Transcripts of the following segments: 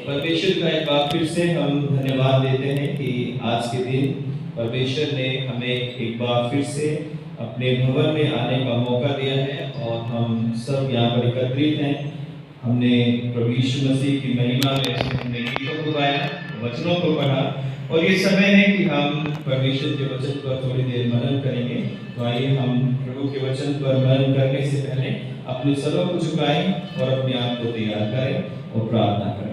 परमेश्वर का एक बार फिर से हम धन्यवाद देते हैं कि आज के दिन परमेश्वर ने हमें एक बार फिर से अपने भवन में आने का मौका दिया है और हम सब यहाँ पर एकत्रित हैं। हमने प्रभु यीशु मसीह की महिमा में हमने गीतों को गाया, वचनों को पढ़ा और ये समय है कि हम परमेश्वर के वचन पर थोड़ी देर मनन करेंगे। तो आइए हम प्रभु के वचन पर मनन करने से पहले अपने सरों को झुकाएं और अपने आप को तैयार करें और प्रार्थना करें।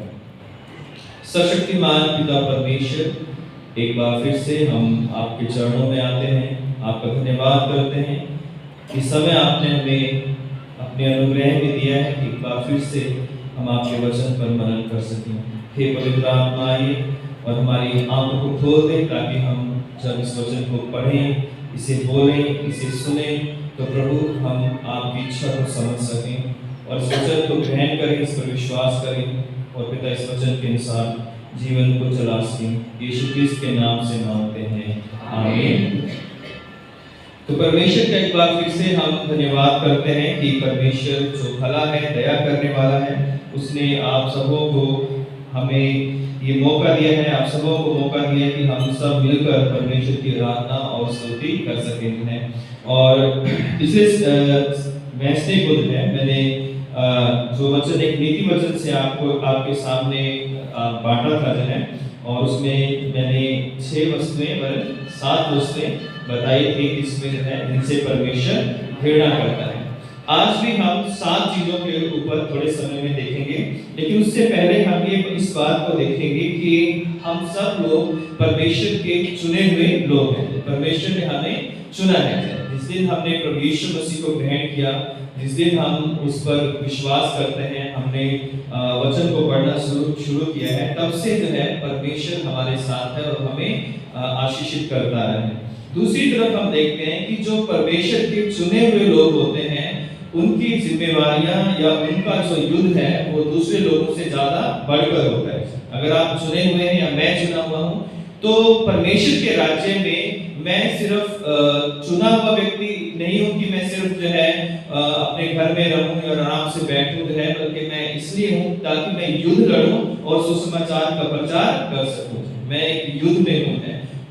सशक्तिमान पिता परमेश्वर, एक बार फिर से हम आपके चरणों में आते हैं, आपका धन्यवाद करते हैं कि समय आपने हमें अपने अनुग्रह में दिया है कि एक बार फिर से हम आपके वचन पर मनन कर सकें। हे पवित्र आत्मा, आइए और हमारी आंखों को खोल दें ताकि हम जब इस वचन को पढ़ें, इसे बोलें, इसे सुने तो प्रभु हम आपकी इच्छा को समझ सकें और इस वचन को ग्रहण करें, इस पर विश्वास करें और पिता इस वचन के अनुसार जीवन को चला सकें। यीशु क्रिस्त के नाम से मांगते हैं, आमीन। तो परमेश्वर का एक बार फिर से हम धन्यवाद करते हैं कि परमेश्वर जो भला है, दया करने वाला है, उसने आप सबों को हमें ये मौका दिया है, आप सबों को मौका दिया है कि हम सब मिलकर परमेश्वर की आराधना और स्तुति कर सकें हैं। और पिछले मैच को जो है मैंने जो वचन एक नीति वचन से आपको आपके सामने बांटा था जो है, और उसमें मैंने 6 वस्तुएं व 7 वस्तुएं बताई थी इसमें जो है जिनसे परमेश्वर घृणा करता है। आज भी हम 7 चीजों के ऊपर थोड़े समय में देखेंगे, लेकिन उससे पहले हम ये इस बात को देखेंगे कि हम सब लोग परमेश्वर के चुने हुए लोग हैं। परमेश्वर ने हमें चुना है। जिस दिन हमने प्रभु यीशु मसीह को ग्रहण किया, जिस दिन हम उस पर विश्वास करते हैं, हमने वचन को पढ़ना शुरू किया है, तब से जो है परमेश्वर हमारे साथ है और हमें आशीषित करता है। दूसरी तरफ हम देखते हैं कि जो परमेश्वर के चुने हुए लोग होते हैं, उनकी जिम्मेवारियां या उनका जो युद्ध है वो दूसरे लोगों से ज्यादा बढ़कर होता है। अगर आप चुने हुए हैं या मैं चुना हुआ हूं, तो परमेश्वर के राज्य में मैं सिर्फ चुना हुआ व्यक्ति नहीं हूं कि मैं सिर्फ जो है अपने घर में रहूं और आराम से बैठूं जो है, बल्कि मैं इसलिए हूं ताकि मैं युद्ध लड़ूं और सुसमाचार का प्रचार कर सकूं। मैं एक युद्ध में हूं।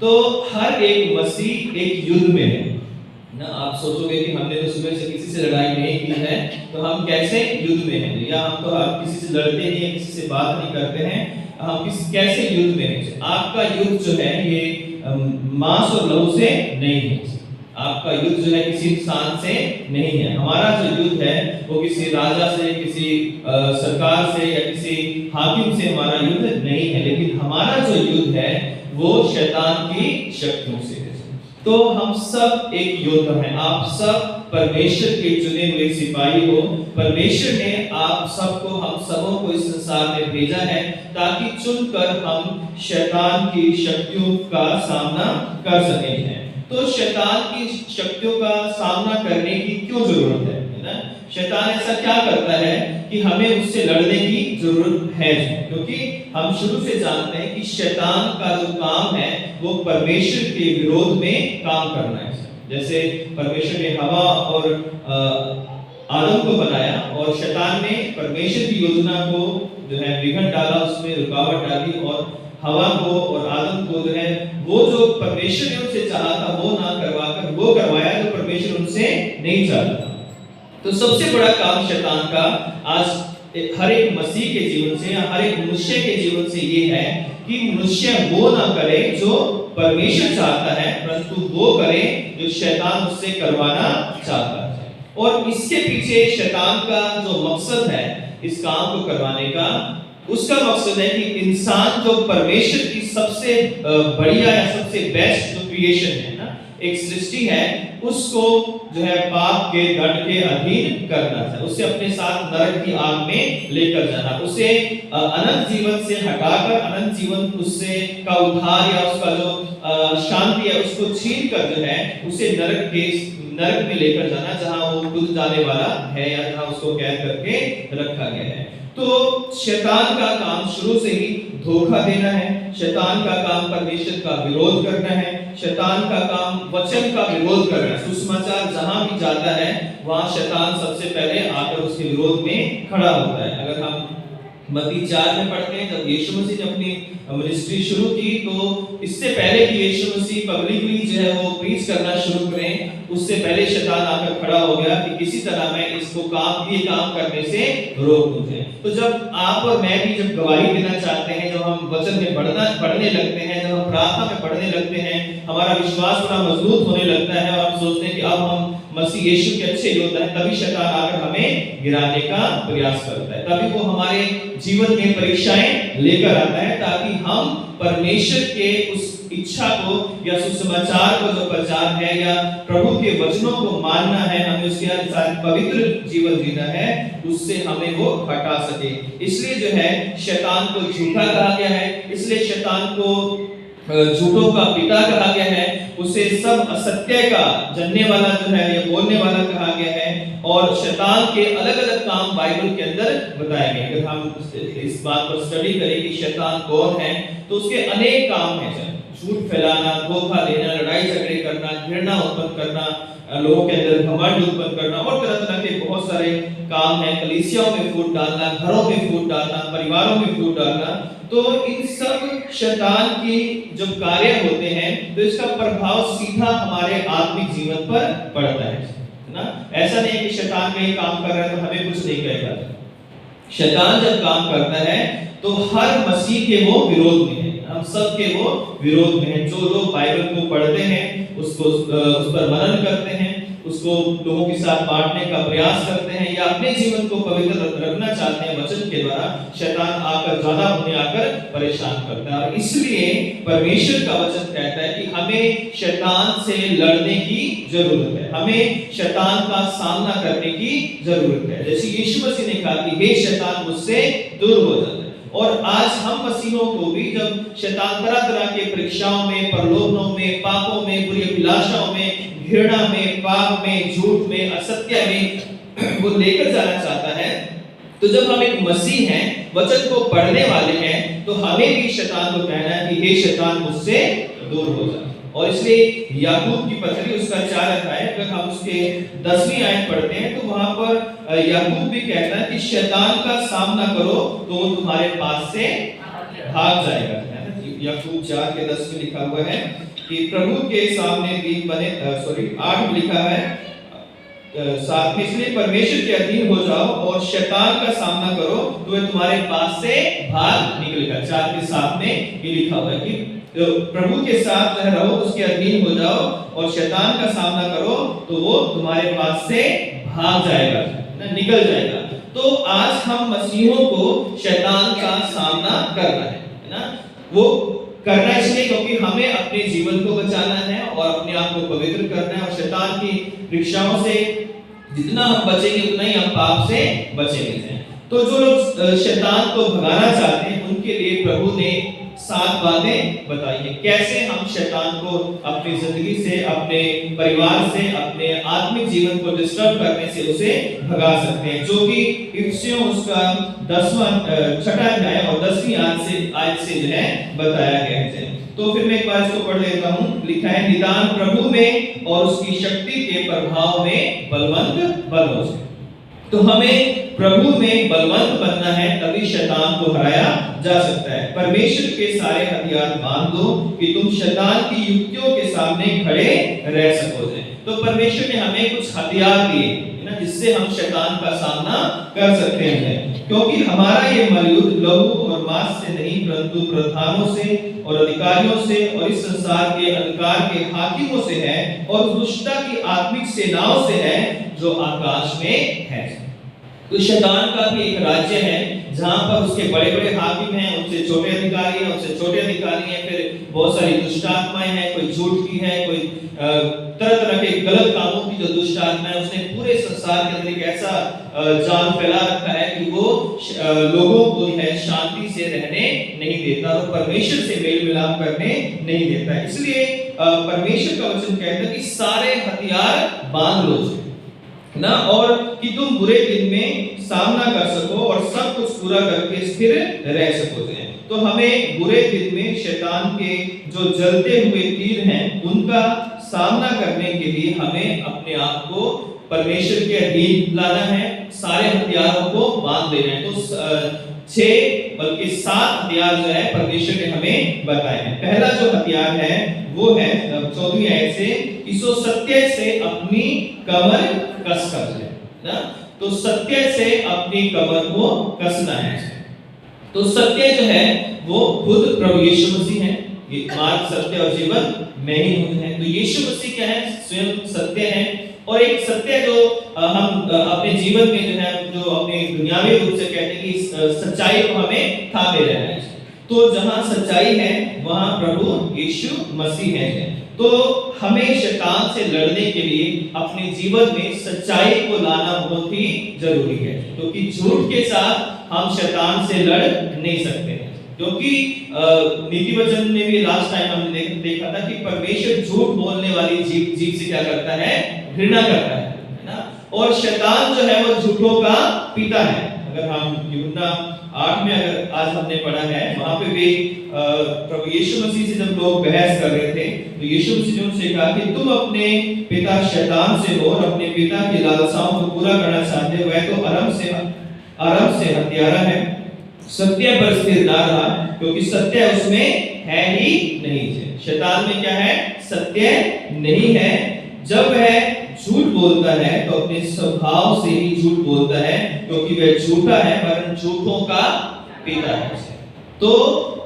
तो हर एक मसीह एक युद्ध में है ना। आप सोचोगे कि हमने तो सुबह से किसी से लड़ाई नहीं की है, तो हम कैसे युद्ध में हैं, या हम तो किसी से लड़ते नहीं है, किसी से बात नहीं करते हैं, हम कैसे युद्ध में हैं। आपका युद्ध जो है ये मांस और लहू से नहीं है। आपका युद्ध जो है किसी इंसान से नहीं है। हमारा जो युद्ध है वो किसी राजा से, किसी सरकार से या किसी हाकिम से हमारा युद्ध नहीं है, लेकिन हमारा जो युद्ध है वो शैतान की शक्तियों से है। तो हम सब एक योद्धा हैं। आप सब परमेश्वर के चुने हुए सिपाही हो। परमेश्वर ने आप सबको, हम सबों को इस संसार में भेजा है ताकि चुनकर हम शैतान की शक्तियों का सामना कर सकें। तो शैतान की शक्तियों का सामना करने की क्यों जरूरत है ना? शैतान ऐसा क्या करता है कि हमें उससे लड़ने की जरूरत है? क्योंकि हम शुरू से जानते हैं कि शैतान का जो काम है वो परमेश्वर के विरोध में काम करना है। जैसे परमेश्वर ने हवा और आदम को बनाया और शैतान ने परमेश्वर की योजना को जो है विघन डाला, उसमें रुकावट डाली और हवा को और आदम को जो है वो जो परमेश्वर ने उनसे चाहा था वो ना करवाकर वो करवाया जो परमेश्वर उनसे नहीं चाहता था। तो सबसे बड़ा काम शैतान का आज हर एक मसीह के जीवन से या हर एक मनुष्य के जीवन से ये है कि मनुष्य वो ना करे जो परमेश्वर चाहता है, परंतु वो करे जो शैतान उससे करवाना चाहता है। और इसके पीछे शैतान का जो मकसद है इस काम को करवाने का, उसका मकसद है कि इंसान जो परमेश्वर की सबसे बढ़िया या सबसे बेस्ट जो क्रिएशन है ना, एक सृष्टि है, उसको जो है पाप के दंड के अधीन करना है, उसे अपने साथ नरक की आग में लेकर जाना, उसे अनंत जीवन से हटाकर अनंत जीवन उससे का उद्धार या उसका जो शांति है उसको छीन कर जो है उसे नरक में लेकर जाना, जहां वो खुद जाने वाला है या जहां उसको कैद करके रखा गया है। तो शैतान का काम शुरू से ही धोखा देना है। शैतान का काम परमेश्वर का विरोध करना है। शैतान का काम वचन का विरोध करना है। सुसमाचार जहां भी जाता है वहां शैतान सबसे पहले आकर उसके विरोध में खड़ा होता है। अगर हम मत्ती 4 में पढ़ते हैं, जब यीशु मसीह ने अपनी मिनिस्ट्री शुरू की, तो इससे पहले कि यीशु मसीह पब्लिकली जो है वो प्रीच करना शुरू करें, उससे पहले शैतान आकर खड़ा हो गया कि किसी तरह मैं इसको ये काम करने से रोक दूं। तो जब आप और मैं भी जब गवाही देना चाहते हैं, जब हम वचन में पढ़ने लगते हैं, जब हम प्रार्थना में पढ़ने लगते हैं, हमारा विश्वास थोड़ा मजबूत होने लगता है और हम सोचते हैं कि अब हम मसीह यीशु के अच्छे योद्धा हैं, तभी शैतान आकर हमें गिराने का प्रयास करता है। तभी वो हमारे जीवन में परीक्षाएं लेकर आता है, ताकि हम परमेश्वर के उस इच्छा को या सुसमाचार को जो प्रचार है या प्रभु के वचनों को मानना है, हमें उसके अनुसार पवित्र जीवन जीना है, उससे हमें वो हटा सके। इसलिए जो है शैतान को झूठा कहा गया है, इसलिए शैतान को झूठों का पिता कहा गया है, उसे सब असत्य का जानने वाला जो है या बोलने वाला कहा गया है। और शैतान के अलग-अलग काम बाइबल के अंदर बताए गए। अगर हम इस बात पर स्टडी करें कि शैतान कौन है, तो उसके अनेक काम हैं। झूठ फैलाना, धोखा देना, लड़ाई झगड़े करना, घृणा उत्पन्न करना, लोगों के अंदर घमंड उत्पन्न करना और तरह-तरह के बहुत सारे काम हैं। कलीसियाओं में फूट डालना, घरों में फूट डालना, परिवारों में फूट डालना। तो इन सब शैतान की जो कार्य होते हैं, तो इसका प्रभाव सीधा हमारे आत्मिक जीवन पर पड़ता है ना। ऐसा नहीं है कि शैतान कहीं काम कर रहा है तो हमें कुछ नहीं कहेगा। शैतान जब काम करता है तो हर मसीह के वो विरोध में है, हम सब के वो विरोध में है। जो लोग बाइबल को पढ़ते हैं, उसको उस पर मनन करते हैं, उसको लोगों के साथ बांटने का प्रयास करते हैं या अपने जीवन को पवित्र रखना चाहते हैं वचन के द्वारा, शैतान आकर ज्यादा उन्हें आकर परेशान करता है। और इसलिए परमेश्वर का वचन कहता है कि हमें शैतान से लड़ने की जरूरत है, हमें शैतान का सामना करने की जरूरत है। जैसे यीशु मसीह ने कहा कि हे शैतान मुझसे दूर हो जा। और आज हम मसीहों को भी जब शैतान तरह-तरह के परीक्षाओं में, प्रलोभनों में, पापों में, बुरी अभिलाषाओं में, घृणा में, पाप में, झूठ में, असत्य में वो लेकर जाना चाहता है, तो जब हम एक मसीह हैं, वचन को पढ़ने वाले हैं, तो हमें भी शैतान को कहना है कि हे शैतान मुझसे दूर हो जा। और इसलिए याकूब की पत्री उसका 4 अध्याय, अगर हम उसके 10वीं आयत पढ़ते हैं, तो वहां पर याकूब भी कहता है कि शैतान का सामना करो तो वो तुम्हारे पास से भाग जाएगा। याकूब 4 के 10 में लिखा हुआ है कि प्रभु के सामने दीन बने, 8 में लिखा है, साथ में इसलिए परमेश्वर के अधीन हो जाओ और शैतान का सामना करो तो वह तुम्हारे पास से भाग निकलेगा। 4 के 7 में ये लिखा हुआ है कि तो प्रभु के साथ रहो, उसके अधीन हो जाओ और शैतान का सामना करो तो वो तुम्हारे पास से भाग जाएगा, निकल जाएगा। तो आज हम मसीहों को शैतान का सामना करना है ना। वो करना इसलिए क्योंकि हमें अपने जीवन को बचाना है और अपने आप को पवित्र करना है, और शैतान की परीक्षाओं से जितना हम बचेंगे उतना ही हम पाप से बचेंगे। तो जो लोग शैतान को भगाना चाहते हैं, उनके लिए प्रभु ने 7 बातें बताई हैं, कैसे हम शैतान को अपनी जिंदगी से, अपने परिवार से, अपने आत्मिक जीवन को डिस्टर्ब करने से उसे भगा सकते हैं, जो कि इफिसियों उसका 6वां अध्याय और 10वीं आयत से जो है बताया गया है। तो फिर मैं एक बार इसको पढ़ लेता हूँ। लिखा है, निदान प्रभु में और उसकी शक्ति के प्रभाव में बलवंत बनो। तो हमें प्रभु में बलवंत बनना है, तभी शैतान को हराया जा सकता है। परमेश्वर के सारे हथियार बांध दो कि तुम शैतान की युक्तियों के सामने खड़े रह सको। तो परमेश्वर ने हमें कुछ हथियार दिए ना, जिससे हम शैतान का सामना कर सकते हैं। क्योंकि हमारा ये मलयुद्ध लहू और मांस से नहीं, परंतु प्रधानों से और अधिकारियों से और इस संसार के अंधकार के हाकिमों से है और दुष्टता की आत्मिक सेनाओं से है जो आकाश में है। तो शैतान का भी एक राज्य है जहां पर उसके बड़े बड़े हाकिम हैं, उनसे छोटे अधिकारी हैं, उनसे छोटे अधिकारी हैं, फिर बहुत सारी दुष्ट आत्माएं हैं, कोई झूठ की है, कोई तरह तरह के गलत कामों की जो दुष्ट आत्मा है, उसने पूरे संसार के अंदर एक ऐसा जाल फैला रखा है कि वो लोगों को है शांति से रहने नहीं देता और परमेश्वर से मेल मिलाप करने नहीं देता। इसलिए परमेश्वर का वचन कहता है कि सारे हथियार बांध लो ना, और कि तुम बुरे दिन में सामना कर सको और सब कुछ पूरा करके स्थिर रह सको। तो हमें बुरे दिन में शैतान के जो जलते हुए तीर हैं उनका सामना करने के लिए हमें अपने आप को परमेश्वर के अधीन लाना है, सारे हथियारों को बांध देना है। तो 6 बल्कि 7 हथियार जो है परमेश्वर ने हमें बताए हैं। पहला जो हथियार है वो है 14वीं आयत से कि सो सत्य से अपनी कमर कसकर है ना। तो सत्य से अपनी कमर को कसना है। तो सत्य जो है वो खुद प्रभु यीशु मसीह है। ये मार्ग, सत्य और जीवन मैं ही हूं है। तो यीशु मसीह क्या है? स्वयं सत्य है। और एक सत्य जो हम अपने जीवन में जो है, जो अपने दुनियावी रूप से कहते हैं कि सच्चाई को हमें थामे रहना है। तो जहां सच्चाई है वहां प्रभु यीशु मसीह है। तो हमें शैतान से लड़ने के लिए अपने जीवन में सच्चाई को लाना बहुत ही जरूरी है, क्योंकि झूठ के साथ हम शैतान से लड़ नहीं सकते हैं। क्योंकि नीति वचन में भी लास्ट टाइम हमने देखा था कि परमेश्वर झूठ बोलने वाली जीव से क्या करता है? घृणा करता है ना। और शैतान जो है वो झूठों का पिता है। अगर हम यूहन्ना 8 में अगर आज हमने पढ़ा है, वहां पे भी प्रभु यीशु मसीह से जब लोग बहस कर रहे थे तो यीशु मसीह ने उनसे कहा कि तुम अपने पिता शैतान से हो और अपने पिता की लालसाओं को पूरा करना चाहते हो। वह तो आरंभ से हत्यारा है, सत्य पर स्थिर ना रहा, क्योंकि सत्य उसमें है ही नहीं है। शैतान में क्या है? सत्य नहीं है। जब वह झूठ बोलता है तो अपने स्वभाव से ही झूठ बोलता है, क्योंकि वह झूठा है, वरन झूठों का पिता है। तो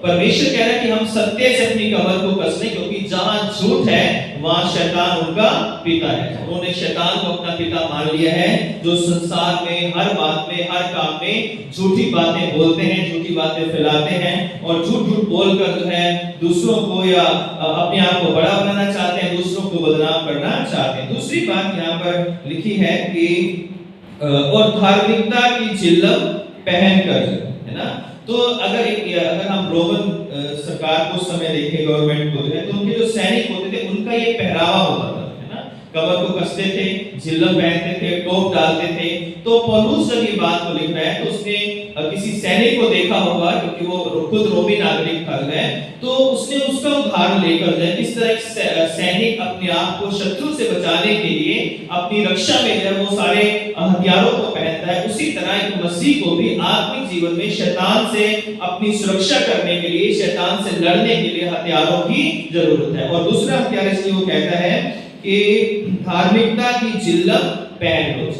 परमेश्वर कह रहा है कि हम सत्य से अपनी कमर को कसने, क्योंकि जहां झूठ है वहां शैतान उनका पिता है। उन्होंने शैतान को अपना पिता मान लिया है, जो संसार में हर बात में, हर काम में झूठी बातें बोलते हैं, झूठी बातें फैलाते हैं और झूठ बोलकर जो है दूसरों को या अपने आप को बड़ा बनाना चाहते हैं, दूसरों को बदनाम करना चाहते हैं। दूसरी बात यहाँ पर लिखी है कि और धार्मिकता की चिल्लम पहनकर, है ना। तो अगर हम रोमन सरकार को समय देखें, गवर्नमेंट को, तो उनके जो सैनिक होते थे उनका ये पहरावा होता था, है ना। कमर को कसते थे, झिल्लम पहनते थे, टोप डालते थे। तो पौलुस जब ये बात को लिख रहा है तो उसने किसी सैनिक को देखा होगा, क्योंकि वो खुद रोमी नागरिक था, तो उसने उसका उदाहरण लेकर जो है किस तरह सैनिक अपने आप को शत्रु से बचाने के लिए अपनी रक्षा में जो है वो सारे हथियारों को पहनता है। उसी तरह एक मसीह को भी आत्मिक जीवन में शैतान से अपनी सुरक्षा करने के लिए, शैतान से लड़ने के लिए हथियारों की जरूरत है। और दूसरा हथियार इसलिए वो कहता है कि धार्मिकता की चिल्लम पहन लो।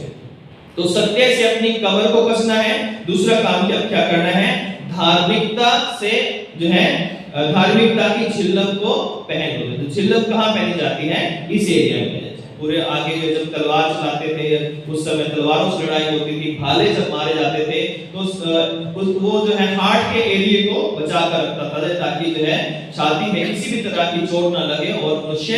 तो सत्य से अपनी कमर को कसना है। दूसरा काम क्या करना है? धार्मिकता से जो है धार्मिकता की चिल्लम को पहन लो। तो चिल्लम कहाँ पहनी जाती है? इस एरिया में। पूरे आगे जब तलवार चलाते थे, उस समय तलवारों से लड़ाई होती थी, भाले जब मारे जाते थे तो वो जो है हार्ट के एरिया को बचा कर रखता था, ताकि जो है छाती में किसी भी तरह की चोट ना लगे और मनुष्य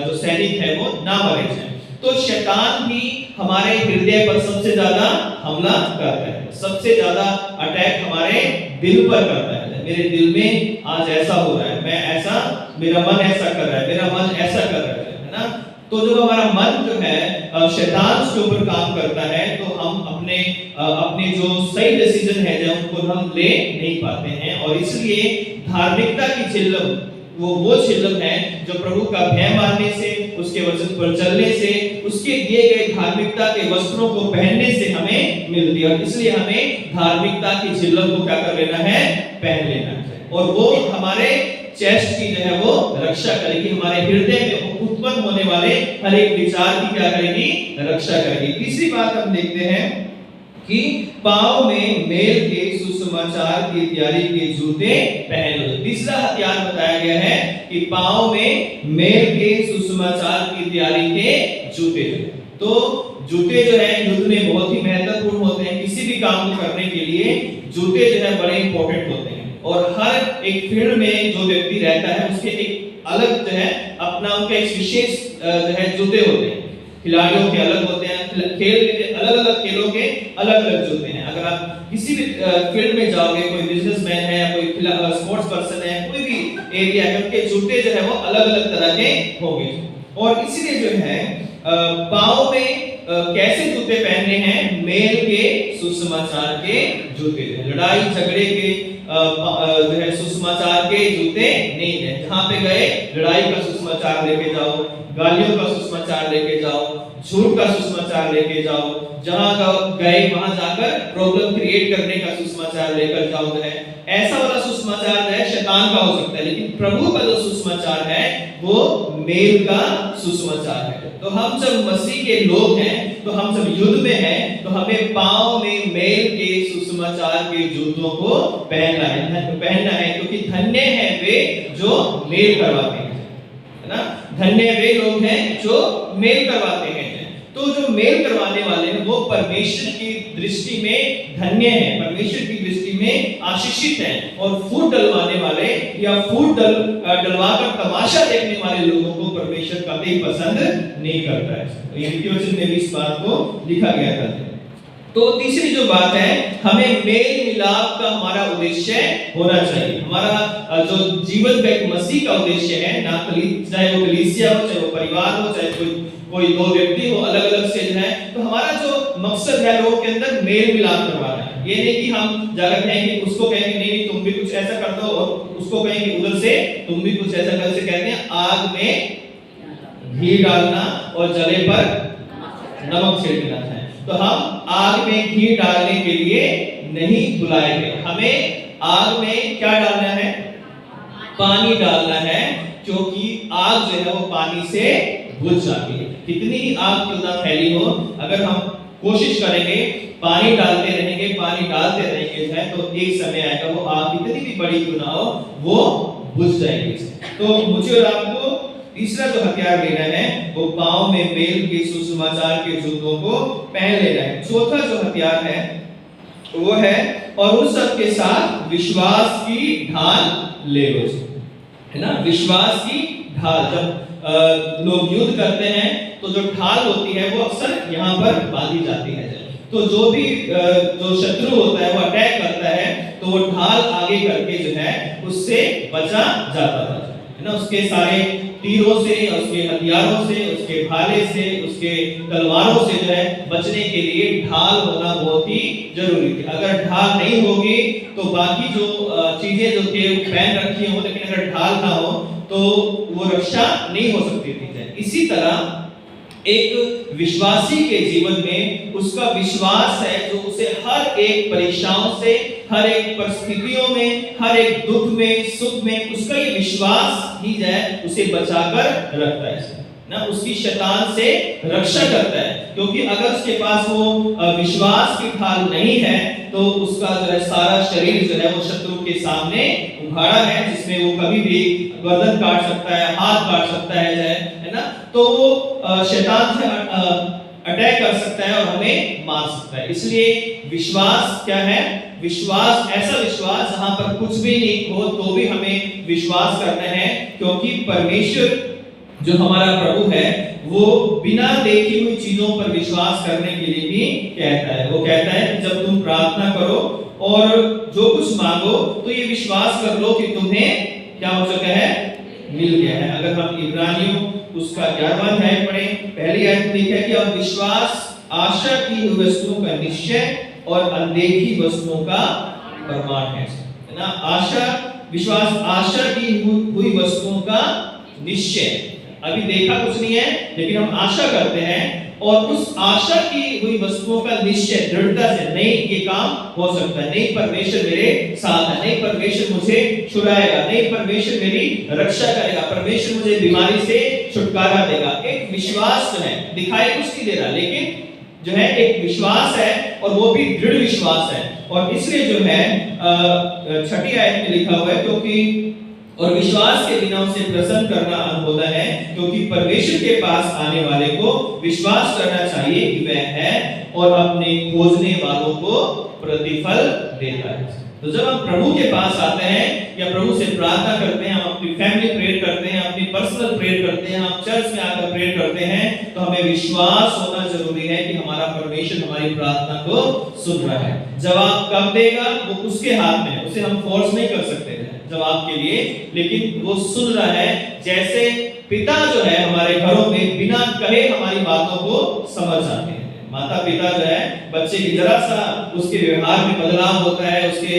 जो सैनिक है वो ना मरे जाए। तो शैतान भी हमारे हृदय पर सबसे ज्यादा हमला करता है, सबसे ज्यादा अटैक हमारे दिल पर करता है। मेरे दिल में आज ऐसा हो रहा है, मैं ऐसा, मेरा मन ऐसा कर रहा है, मेरा मन ऐसा कर रहा है ना। तो जब हमारा मन जो है शैतान के ऊपर काम करता है तो हम अपने जो सही डिसीजन है जो उनको हम ले नहीं पाते हैं। और इसलिए धार्मिकता की चिल्लम वो चिल्लम है जो प्रभु का भय मानने से, उसके वचन पर चलने से, उसके दिए गए धार्मिकता के वस्त्रों को पहनने से हमें मिलती है। और इसलिए हमें धार्मिकता की चिल्लम को क्या कर लेना है? पहन लेना है। और वो हमारे चेस्ट की जो है वो रक्षा करेगी, हमारे हृदय में उत्पन्न होने वाले हर एक विचार की क्या करेगी? रक्षा करेगी। तीसरी बात हम देखते हैं कि पांव में मेल के सुसमाचार की तैयारी के जूते पहन लो। तीसरा हथियार बताया गया है कि पांव में मेल के सुसमाचार की तैयारी के जूते। तो जूते जो है युद्ध में बहुत ही महत्वपूर्ण होते हैं। किसी भी काम को करने के लिए जूते जो है बड़े इंपॉर्टेंट होते हैं। और हर एक फील्ड में जो व्यक्ति रहता है उसके एक अलग जो है अपना उनका एक विशेष जो है जूते होते हैं। खिलाड़ियों के अलग होते हैं, खेल के अलग-अलग खेलों के अलग-अलग जूते हैं। अगर आप किसी भी फील्ड में जाओगे, कोई बिजनेसमैन है, कोई स्पोर्ट्स पर्सन है, कोई भी एरिया है, उनके जूते जो है वो अलग-अलग तरह के होंगे। और इसलिए जो है पांव में कैसे जूते पहनने हैं? मेल के सुसमाचार के जूते। लड़ाई झगड़े के जो है सुसमाचार के जूते नहीं है। जहां पे गए लड़ाई का सुसमाचार लेके जाओ, गालियों का सुसमाचार लेके जाओ, झूठ का सुसमाचार लेके जाओ, जहां गए वहां जाकर प्रॉब्लम क्रिएट करने का सुसमाचार लेकर जाओ जो है, ऐसा वाला सुसमाचार जो है शैतान का हो सकता है, लेकिन प्रभु का जो सुसमाचार है वो मेल का सुसमाचार है। तो हम जब मसीह के लोग हैं, तो हम जब युद्ध में हैं, तो हमें पांव में मेल के सुसमाचार के जूतों को पहनना है, क्योंकि धन्य है वे जो मेल करवाते हैं, है ना। धन्य वे लोग हैं जो मेल करवाते हैं। तो जो मेल करवाने वाले हैं वो परमेश्वर की दृष्टि में धन्य हैं, परमेश्वर की दृष्टि में आशीषित हैं। और फूट डलवाने वाले या फूट डलवाकर तमाशा देखने वाले लोगों को परमेश्वर कभी पसंद नहीं करता है। तो ये वचन में भी इस बात को लिखा गया था। तो तीसरी जो बात है, हमें मेल मिलाप का हमारा उद्देश्य होना चाहिए। हमारा जो जीवन का एक मसीह का उद्देश्य है, ना चाहे वो कलीसिया हो, चाहे वो परिवार हो, चाहे कोई दो व्यक्ति हो, अलग अलग से जो है, तो हमारा जो मकसद है लोगों के अंदर मेल मिलाप करवाना है। ये नहीं कि हम जाकर कहेंगे, उसको कहेंगे नहीं तुम भी कुछ ऐसा कर दो, और उसको कहेंगे उधर से तुम भी कुछ ऐसा कर। से कहते हैं आग में घी डालना और जले पर नमक छिड़कना है। तो हम आग में घी डालने के लिए नहीं बुलाए गए, हमें आग में क्या डालना है? पानी डालना है, क्योंकि आग जो है वो पानी से बुझ जाती है। कितनी ही आग क्यों ना फैली हो, अगर हम कोशिश करेंगे, पानी डालते रहेंगे, पानी डालते रहेंगे है, तो एक समय आएगा वो आग कितनी भी बड़ी क्यों ना हो वो बुझ जाएगी। तो मुझे और आपको तीसरा जो हथियार लेना है वो पांव में मेल के सुसमाचार के जूतों को पहन लेना है। चौथा जो हथियार है वो है और उस सब के साथ विश्वास की ढाल ले लो, है ना। विश्वास की ढाल, जब लोग युद्ध करते हैं तो जो ढाल होती है वो अक्सर यहाँ पर बांधी जाती है। तो जो भी जो शत्रु होता है वो अटैक करता है, तो वो ढाल आगे करके जो है उससे बचा जाता था, है ना। उसके सारे तीरों से, उसके हथियारों से, उसके भाले से, उसके तलवारों से जो है बचने के लिए ढाल होना बहुत ही जरूरी थी। अगर ढाल नहीं होगी तो बाकी जो चीजें जो थे पहन रखी हो, लेकिन अगर ढाल ना हो तो वो रक्षा नहीं हो सकती थी। इसी तरह एक विश्वासी के जीवन में उसका विश्वास है जो उसे हर एक परीक्षाओं से, हर एक परिस्थितियों में, हर एक दुख में, सुख में, उसका ये विश्वास ही है उसे बचाकर रखता है ना, उसकी शैतान से रक्षा करता है। क्योंकि अगर उसके पास वो विश्वास की ढाल नहीं है तो उसका जो है सारा शरीर जो है वो शत्रु के सामने उघाड़ा है, जिसमें वो कभी भी गर्दन काट सकता है, हाथ काट सकता है ना। तो वो शैतान से अटैक कर सकता है और हमें मार सकता है। इसलिए विश्वास क्या है? विश्वास, ऐसा विश्वास जहां पर कुछ भी नहीं हो तो भी हमें विश्वास करना है, क्योंकि परमेश्वर जो हमारा प्रभु है वो बिना देखी हुई चीजों पर विश्वास करने के लिए भी कहता है। वो कहता है कि जब तुम प्रार्थना करो और जो कुछ मांगो तो ये विश्वास कर लो कि तुम्हें क्या हो चुका है, मिल गया है। अगर हम इब्रानियों उसका 11वां अध्याय पढ़ें, पहली आयत लिखा है कि अब विश्वास आशा की हुई वस्तुओं का निश्चय और अनदेखी वस्तुओं का प्रमाण है ना। आशा, विश्वास आशा की हुई वस्तुओं का निश्चय, अभी देखा कुछ नहीं है लेकिन हम आशा करते हैं, और उस आशा की हुई वस्तुओं का निश्चय दृढ़ता से, नहीं ये काम हो सकता है, नहीं परमेश्वर मेरे साथ है, नहीं परमेश्वर मुझे छुड़ाएगा, नहीं परमेश्वर मेरी रक्षा करेगा, परमेश्वर मुझे बीमारी से छुटकारा देगा। एक विश्वास जो है दिखाई कुछ नहीं दे रहा, लेकिन जो है एक विश्वास है और वो भी दृढ़ विश्वास है। और इसलिए जो है 6ठी आयत में लिखा हुआ है, क्योंकि और विश्वास के बिना उसे प्रसन्न करना अनहोना है, क्योंकि परमेश्वर के पास आने वाले को विश्वास करना चाहिए कि वह है और अपने खोजने वालों को प्रतिफल देता है। तो जब हम प्रभु के पास आते हैं या प्रभु से प्रार्थना करते हैं, हम अपनी फैमिली प्रेयर करते हैं, अपनी पर्सनल प्रेयर करते हैं, हम चर्च में आकर प्रेयर करते हैं, तो हमें विश्वास होना जरूरी है कि हमारा परमेश्वर हमारी प्रार्थना को सुन रहा है। जवाब कब देगा वो उसके हाथ में है, उसे हम फोर्स नहीं कर सकते जवाब के लिए, लेकिन वो सुन रहा है। जैसे पिता जो है हमारे घरों में बिना कहे हमारी बातों को समझ जाते हैं। माता पिता जो है बच्चे की जरा सा उसके व्यवहार में बदलाव होता है, उसके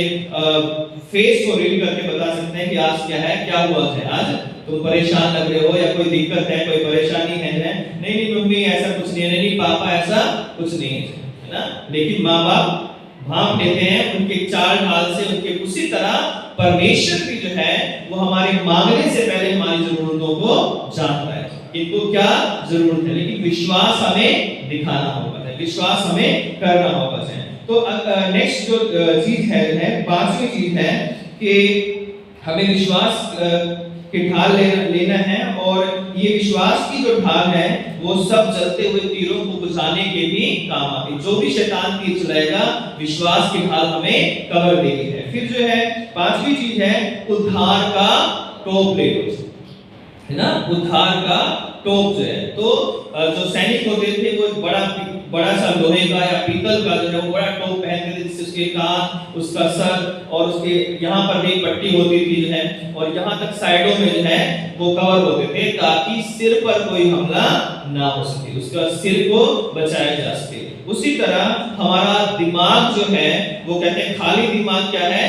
फेस को रीड करके बता सकते हैं कि आज क्या है, क्या हुआ है, आज तुम परेशान लग रहे हो या कोई दिक्कत है, कोई परेशानी है। नहीं नहीं मम्मी ऐसा कुछ नहीं है, नहीं पापा ऐसा कुछ नहीं है है ना। लेकिन माँ बाप भाप लेते हैं उनके चाल ढाल से, उनके उसी तरह परमेश्वर भी जो है वो हमारे मांगने से पहले हमारी जरूरतों को जानता है, इनको क्या जरूरत है, लेकिन विश्वास हमें दिखाना होगा, विश्वास हमें करना होगा। तो नेक्स्ट जो चीज है पांचवी चीज है कि हमें विश्वास की ढाल लेना है, और ये विश्वास की जो ढाल है वो सब जलते हुए तीरों को बुझाने के भी काम आती है। जो भी शैतान तीर चलाएगा विश्वास की ढाल हमें कवर देगी है। फिर जो है पांचवी चीज है उद्धार का टोप ले लो, है ना। उद्धार का टोप जो है, तो जो सैनिक होते थे वो बड़ा सा लोहे का या पीतल का जो है वो बड़ा टोप पहनते थे, जिससे उसके कान, उसका सर और उसके यहाँ पर भी पट्टी होती थी जो है, और यहाँ तक साइडों में जो है वो कवर होते थे, ताकि सिर पर कोई हमला ना हो सके, उसका सिर को बचाया जा सके। उसी तरह हमारा दिमाग जो है वो कहते हैं खाली दिमाग क्या है,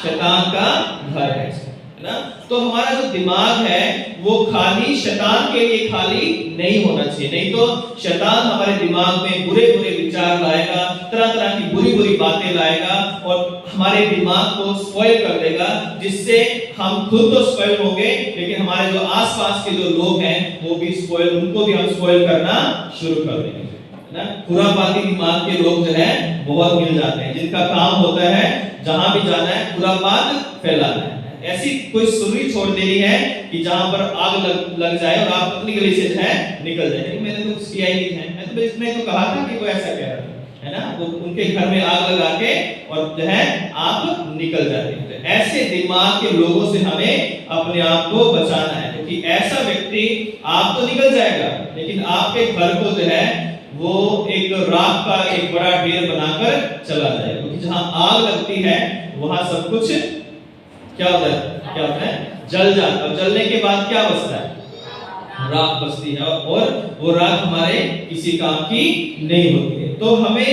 शैतान का घर है ना। तो हमारा जो दिमाग है वो खाली शैतान के लिए खाली नहीं होना चाहिए, नहीं तो शैतान हमारे दिमाग में बुरे बुरे विचार लाएगा, तरह तरह की बुरी बुरी बातें लाएगा और हमारे दिमाग को स्पॉइल कर देगा, जिससे हम खुद तो स्पॉइल होंगे, लेकिन हमारे जो आसपास के जो लोग हैं वो भी स्पॉइल, उनको भी हम स्पॉइल करना शुरू कर देंगे ना। खुरापाती दिमाग के लोग जो है बहुत मिल जाते हैं, जिनका काम होता है जहां भी जाना है खुरापात फैलाना है। ऐसी कोई सुर्री छोड़ देनी है कि जहां पर आग लग जाए और आप पतली गली से जो है निकल जाए। मैंने तो कुछ किया ही नहीं है, मैं तो इसमें तो कहा था कि वो ऐसा कह रहा है ना, वो उनके घर में आग लगा के और जो है आप निकल जाते हैं। ऐसे दिमाग के लोगों से हमें अपने आप को बचाना है, क्योंकि ऐसा व्यक्ति आप तो निकल जाएगा, लेकिन आपके घर को जो है वो एक राख का एक बड़ा ढेर बनाकर चला जाएगा, क्योंकि जहां आग लगती है वहां सब कुछ क्या होता है, जल जाता है। जलने के बाद क्या बचता है, राख बचती है, और वो राख हमारे किसी काम की नहीं होती है। तो हमें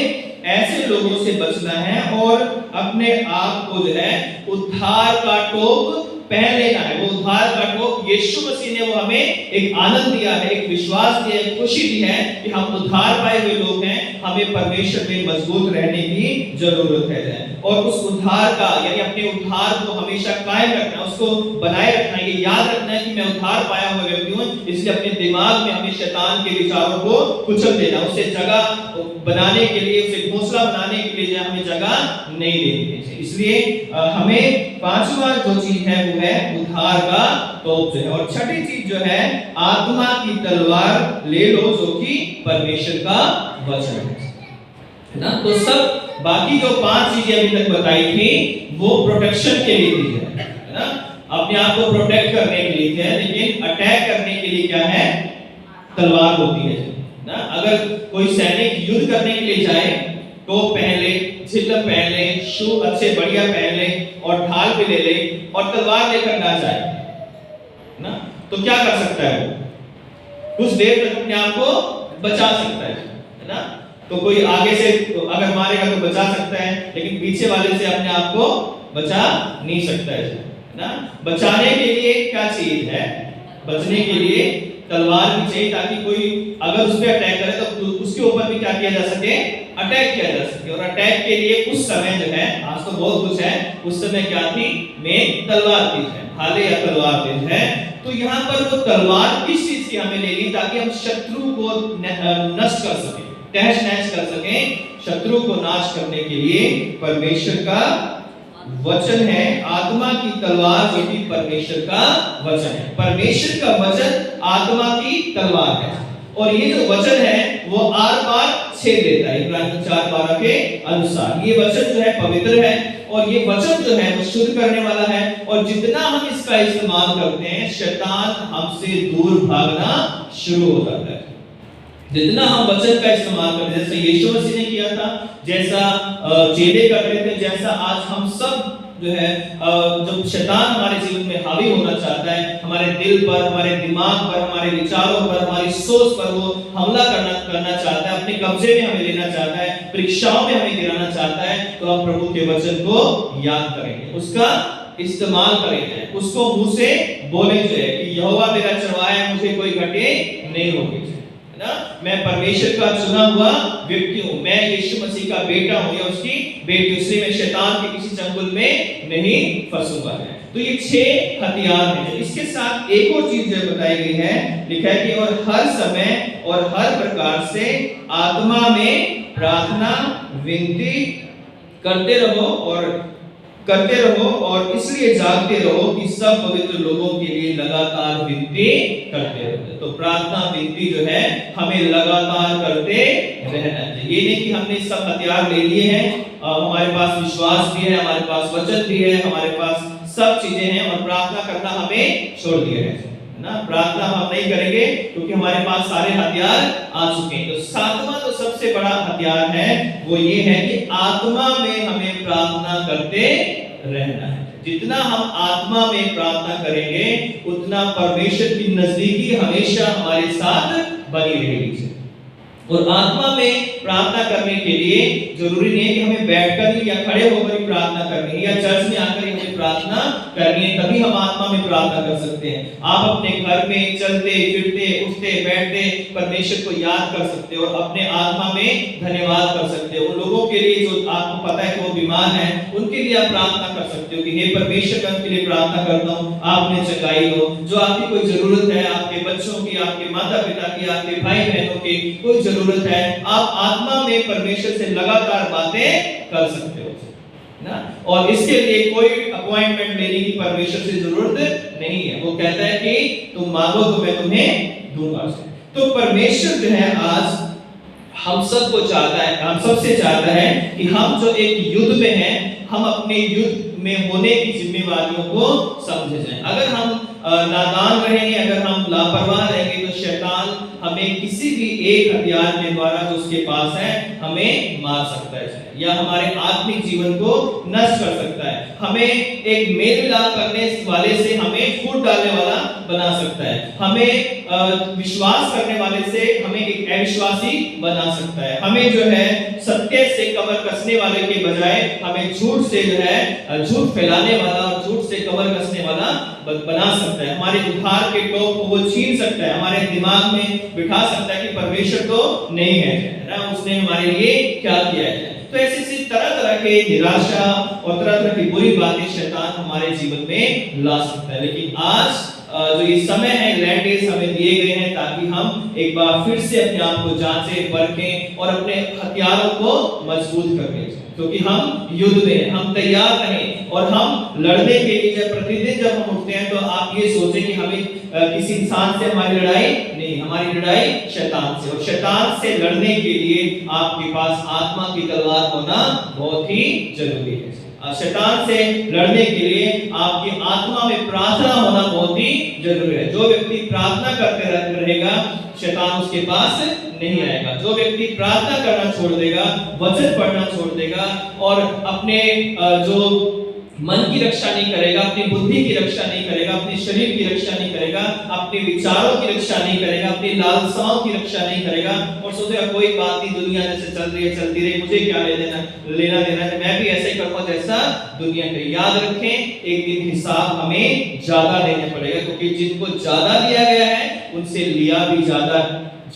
ऐसे लोगों से बचना है और अपने आप को जो है उद्धार का टोप पहन लेना है। वो उद्धार का टोप यीशु मसीह ने वो हमें एक आनंद दिया है, एक विश्वास दिया है, खुशी दी है कि हम उद्धार पाए हुए लोग हैं, हमें परमेश्वर में मजबूत रहने की जरूरत है। और उस उद्धार का यानी अपने उद्धार को हमेशा कायम रखना, उसको बनाए रखना, ये याद रखना है कि मैं उद्धार पाया हुआ व्यक्ति हूं, इसलिए अपने दिमाग में हमें शैतान के विचारों को कुचल देना, उसे जगह बनाने के लिए, उसे घोंसला बनाने के लिए हमें जगह नहीं देनी चाहिए। इसलिए हमें पांचवा जो चीज है वो है उद्धार का टोप जो है। और छठी चीज जो है आत्मा की तलवार ले लो, जो कि परमेश्वर का वचन है ना। तो सब बाकी जो पांच चीजें अभी तक बताई थी वो प्रोटेक्शन के लिए थी, है ना, अपने आप को प्रोटेक्ट करने के लिए थे, लेकिन अटैक करने के लिए क्या है, तलवार होती है ना। अगर कोई सैनिक युद्ध करने के लिए जाए, टोप पहन ले, झिल्लम पहन ले, शू अच्छे बढ़िया पहन ले और ढाल भी ले ले और तलवार लेकर ना जाए ना, तो क्या कर सकता है वो, कुछ देर तक अपने आप को बचा सकता है ना। तो कोई आगे से अगर मारेगा तो बचा सकता है, लेकिन पीछे वाले से अपने आप को बचा नहीं सकता है ना। बचाने के लिए क्या चीज है, बचने के लिए तलवार भी चाहिए, ताकि कोई अगर उस पर अटैक करे तो उसके ऊपर भी क्या किया जा सके, अटैक किया जा सके। और अटैक के लिए उस समय जो है, आज तो बहुत कुछ है, उस समय क्या थी, मेन तलवार थी, भाले या तलवार थी है। तो यहाँ पर वो तलवार किस चीज की हमें लेनी, ताकि हम शत्रु को नष्ट कर सके, तहस नहस कर सके। शत्रु को नाश करने के लिए परमेश्वर का वचन है, आत्मा की तलवार जो कि परमेश्वर का वचन है। परमेश्वर का वचन आत्मा की तलवार है, और ये जो वचन है वो आर पार छेद देता है। इब्रानियों 4:12 के अनुसार ये वचन जो है पवित्र है, और ये वचन जो है वो शुद्ध करने वाला है, और जितना हम इसका इस्तेमाल करते हैं शैतान हमसे दूर भागना शुरू हो जाता है। जितना हम वचन का इस्तेमाल करते हैं, जैसे यीशु मसीह ने किया था, जैसा चेले कर रहे थे, जैसा आज हम सब जो है, जब शैतान हमारे जीवन में हावी होना चाहता है, हमारे दिल पर, हमारे दिमाग पर, हमारे विचारों पर, हमारी सोच पर वो हमला करना चाहता है, अपने कब्जे में हमें लेना चाहता है, परीक्षाओं में हमें गिराना चाहता है, तो हम प्रभु के वचन को याद करेंगे, उसका इस्तेमाल करेंगे, उसको मुंह से बोले जो है कि यहोवा मेरा चरवाहा है, मुझे कोई घटे नहीं होगी ना, मैं परमेश्वर का चुना हुआ व्यक्ति हूँ, मैं यीशु मसीह का बेटा हूँ या उसकी बेटी, इसलिए मैं शैतान के किसी चंगुल में नहीं फंसूंगा। तो ये 6 हथियार हैं। इसके साथ एक और चीज जो बताई गई है, लिखा है कि और हर समय और हर प्रकार से आत्मा में प्रार्थना विनती करते रहो और इसलिए जागते रहो कि सब पवित्र लोगों के लिए लगातार विनती करते रहो। तो प्रार्थना विनती जो है हमें लगातार करते रहना चाहिए। ये नहीं कि हमने सब हथियार ले लिए हैं, हमारे पास विश्वास भी है, हमारे पास वचन भी है, हमारे पास सब चीजें हैं और प्रार्थना करना हमें छोड़ दिया है ना। प्रार्थना हम नहीं करेंगे क्योंकि हमारे पास सारे हथियार आ चुके हैं। तो 7वां तो सबसे बड़ा हथियार है वो ये है कि आत्मा में हमें प्रार्थना करते रहना है। जितना हम आत्मा में प्रार्थना करेंगे उतना परमेश्वर की नजदीकी हमेशा हमारे साथ बनी रहेगी। और आत्मा में प्रार्थना करने के लिए जरूरी नहीं है कि हमें बैठकर ही या खड़े होकर ही प्रार्थना करनी है या चर्च में आकर ही हमें प्रार्थना करनी है, तभी हम आत्मा में प्रार्थना कर सकते हैं। आप अपने घर में चलते फिरते उठते बैठते परमेश्वर को याद कर सकते हो और अपने आत्मा में धन्यवाद कर सकते हो। उन लोगों के लिए जो आपको पता है कि वो बीमार हैं, उनके लिए आप प्रार्थना कर सकते हो कि हे परमेश्वर, मैं उनके लिए प्रार्थना करता हूँ, आपने चंगाई दो। जो आपकी कोई जरूरत है, आपके बच्चों की, आपके माता पिता की, आपके भाई बहनों की कोई जरूरत है, आप आत्मा में परमेश्वर से लगातार बातें कर सकते हो ना। और इसके लिए कोई अपॉइंटमेंट लेने की परमेश्वर से जरूरत नहीं है। वो कहता है कि तुम मांगो तो मैं तुम्हें दूंगा। तो परमेश्वर जो है आज हम सबको चाहता है, हम सबसे चाहता है कि हम जो एक युद्ध में हैं, हम अपने युद्ध में होने की जिम्मेवारियों को समझे जाएं। अगर हम नादान रहेंगे, अगर हम लापरवाह रहेंगे तो शैतान हमें किसी भी एक हथियार के द्वारा जो उसके पास है हमें मार सकता है या हमारे आत्मिक जीवन को नष्ट कर सकता है। हमें एक मेल मिलाप करने वाले से हमें फूट डालने वाला बना सकता है। हमें विश्वास करने वाले से हमें एक अविश्वासी बना सकता है। हमें जो है सत्य से कमर कसने वाले के बजाय हमें झूठ से जो है झूठ फैलाने वाला और झूठ से कमर कसने वाला बना सकता है। हमारे उद्धार के टोप को वो छीन सकता है, हमारे दिमाग में बिठा सकता है कि परमेश्वर तो नहीं है ना, उसने हमारे लिए क्या किया है। तो ऐसी तरह तरह के निराशा और तरह तरह की बुरी बातें शैतान हमारे जीवन में ला सकता है। लेकिन आज जो ये समय है, लैंड डेज हमें दिए गए हैं ताकि हम एक बार फिर से अपने आप को जांचें परखें और अपने हथियारों को मजबूत करें, क्योंकि हम युद्ध में हम तैयार रहें और हम लड़ने के लिए जब प्रतिदिन जब हम उठते हैं तो आप ये सोचें कि हमें किसी इंसान से हमारी लड़ाई नहीं, हमारी लड़ाई शैतान से। और शैतान से लड़ने के लिए आपके पास आत्मा की तलवार होना बहुत ही जरूरी है। शैतान से लड़ने के लिए आपकी आत्मा में प्रार्थना होना बहुत ही जरूरी है। जो व्यक्ति प्रार्थना करते रहेगा शैतान उसके पास नहीं आएगा। जो व्यक्ति प्रार्थना करना छोड़ देगा, वचन पढ़ना छोड़ देगा और अपने जो मन की रक्षा नहीं करेगा, अपनी बुद्धि की रक्षा नहीं करेगा, अपने शरीर की रक्षा नहीं करेगा, अपने विचारों की रक्षा नहीं करेगा, अपनी लालसाओं की रक्षा नहीं करेगा और सोचेगा कोई बात नहीं, दुनिया जैसे चल रही है चलती रही, मुझे क्या लेना देना है, मैं भी ऐसे ही करूंगा जैसा दुनिया करे। याद रखें, एक दिन हिसाब हमें ज्यादा देना पड़ेगा, क्योंकि जिनको ज्यादा दिया गया है उनसे लिया भी ज्यादा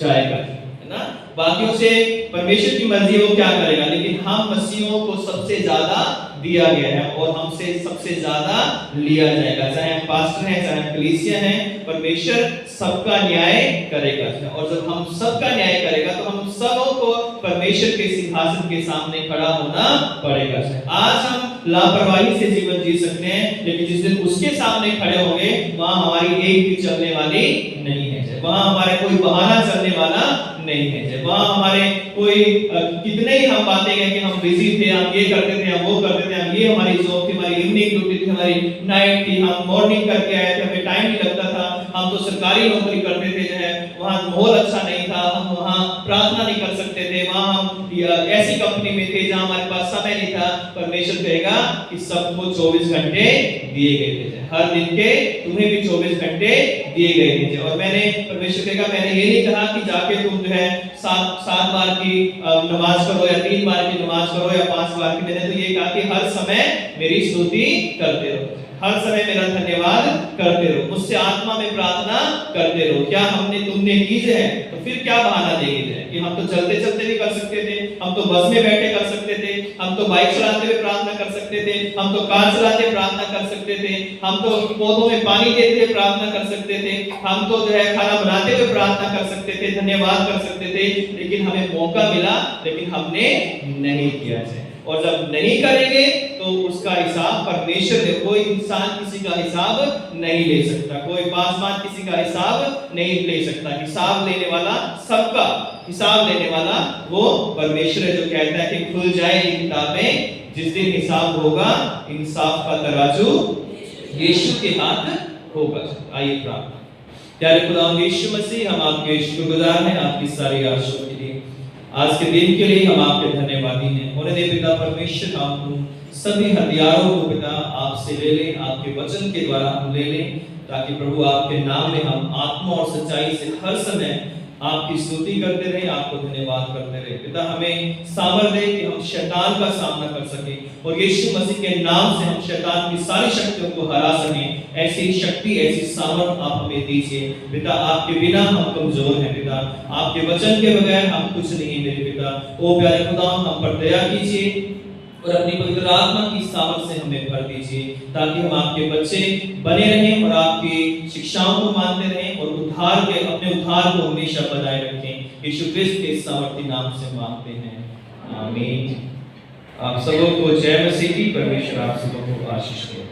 जाएगा, है ना। बाकियों से परमेश्वर की मर्जी वो क्या करेगा, लेकिन हम मसीहों को सबसे ज्यादा दिया गया है और हमसे सबसे ज्यादा लिया जाएगा। चाहे हम पास्टर हैं, चाहे हम कलीसिया हैं, परमेश्वर सबका न्याय करेगा। और जब हम सबका न्याय करेगा तो हम सबों को परमेश्वर के सिंहासन के सामने खड़ा होना पड़ेगा। आज हम लापरवाही से जीवन जी सकते हैं, लेकिन जिस दिन उसके सामने खड़े होंगे वहां हमारी एक भी चलने वाली नहीं है, वहां हमारे कोई बहाना चलने वाला नहीं है, वहां हमारे कोई कितने ही हम बातें हैं कि हम बिजी थे, हम ये करते थे, हम वो करते थे, हम ये हमारी जॉब थी, हमारी इवनिंग ड्यूटी थी, हमारी नाइट थी, हम मॉर्निंग करके आए थे, हमें टाइम नहीं लगता था, हम तो सरकारी नौकरी करते थे, जो है वहाँ माहौल अच्छा नहीं था, हम वहाँ प्रार्थना नहीं कर सकते थे, वहाँ हम ऐसी कंपनी में थे जहाँ हमारे पास समय नहीं था। परमेश्वर कहेगा कि सबको 24 घंटे दिए गए थे, हर दिन के तुम्हें भी 24 घंटे दिए गए थे। और मैंने परमेश्वर कहेगा मैंने ये नहीं कहा कि जाके तुम जो है 7 बार की नमाज करो या 3 बार की नमाज करो या 5 बार की, मैंने तो ये कहा कि हर समय मेरी स्तुति करते रहो। हर समय मेरा धन्यवाद करते रहो, मुझसे आत्मा में प्रार्थना करते रहो। क्या तुमने की है तो फिर क्या बहाना देंगे कि हम तो चलते चलते भी कर सकते थे, हम तो बस में बैठे कर सकते थे, हम तो बाइक चलाते हुए प्रार्थना कर सकते थे, हम तो कार चलाते हुए प्रार्थना कर सकते थे, हम तो पौधों में पानी देते हुए प्रार्थना कर सकते थे, हम तो खाना बनाते हुए प्रार्थना कर सकते थे, धन्यवाद कर सकते थे, लेकिन हमें मौका मिला लेकिन हमने नहीं किया है। और जब नहीं करेंगे तो उसका हिसाब परमेश्वर दे। कोई इंसान किसी का हिसाब नहीं ले सकता, कोई पासवान किसी का हिसाब नहीं ले सकता। हिसाब लेने वाला, सबका हिसाब लेने वाला वो परमेश्वर है, जो कहता है कि खुल जाए ये किताबें, जिस दिन हिसाब होगा इंसाफ का तराजू यीशु के हाथ होगा। आइए प्रार्थना। प्यारे खुदा यीशु मसीह, हम आपके शुक्रगुजार हैं आपकी सारी आशीषों के लिए, आज के दिन के लिए हम आपके धन्यवादी हैं। होने दे पिता परमेश्वर, हम सभी हथियारों को पिता आपसे ले लें, आपके वचन के द्वारा हम ले लें, ताकि प्रभु आपके नाम में हम आत्मा और सच्चाई से हर समय आपकी स्तुति करते रहे, आपको धन्यवाद करते रहे। पिता हमें सामर्थ्य दे कि हम शैतान का सामना कर सके और यीशु मसीह के नाम से हम शैतान की सारी शक्तियों को हरा सकें। ऐसी शक्ति, ऐसी सामर्थ आप हमें दीजिए पिता। आपके बिना हम कमजोर हैं पिता, आपके वचन के बगैर हम कुछ नहीं मेरे पिता। ओ प्यारे खुदा, हम पर दया कीजिए और अपनी पवित्र आत्मा की सामर्थ से हमें भर दीजिए, ताकि हम आपके बच्चे बने रहें और आपकी शिक्षाओं को मानते रहें और अपने उद्धार को हमेशा बनाए रखें। यीशु क्रिस्त के सामर्थी नाम से मांगते हैं, आमीन। आप सबों को जय मसीह की। परमेश्वर आप सबों को आशीष दे।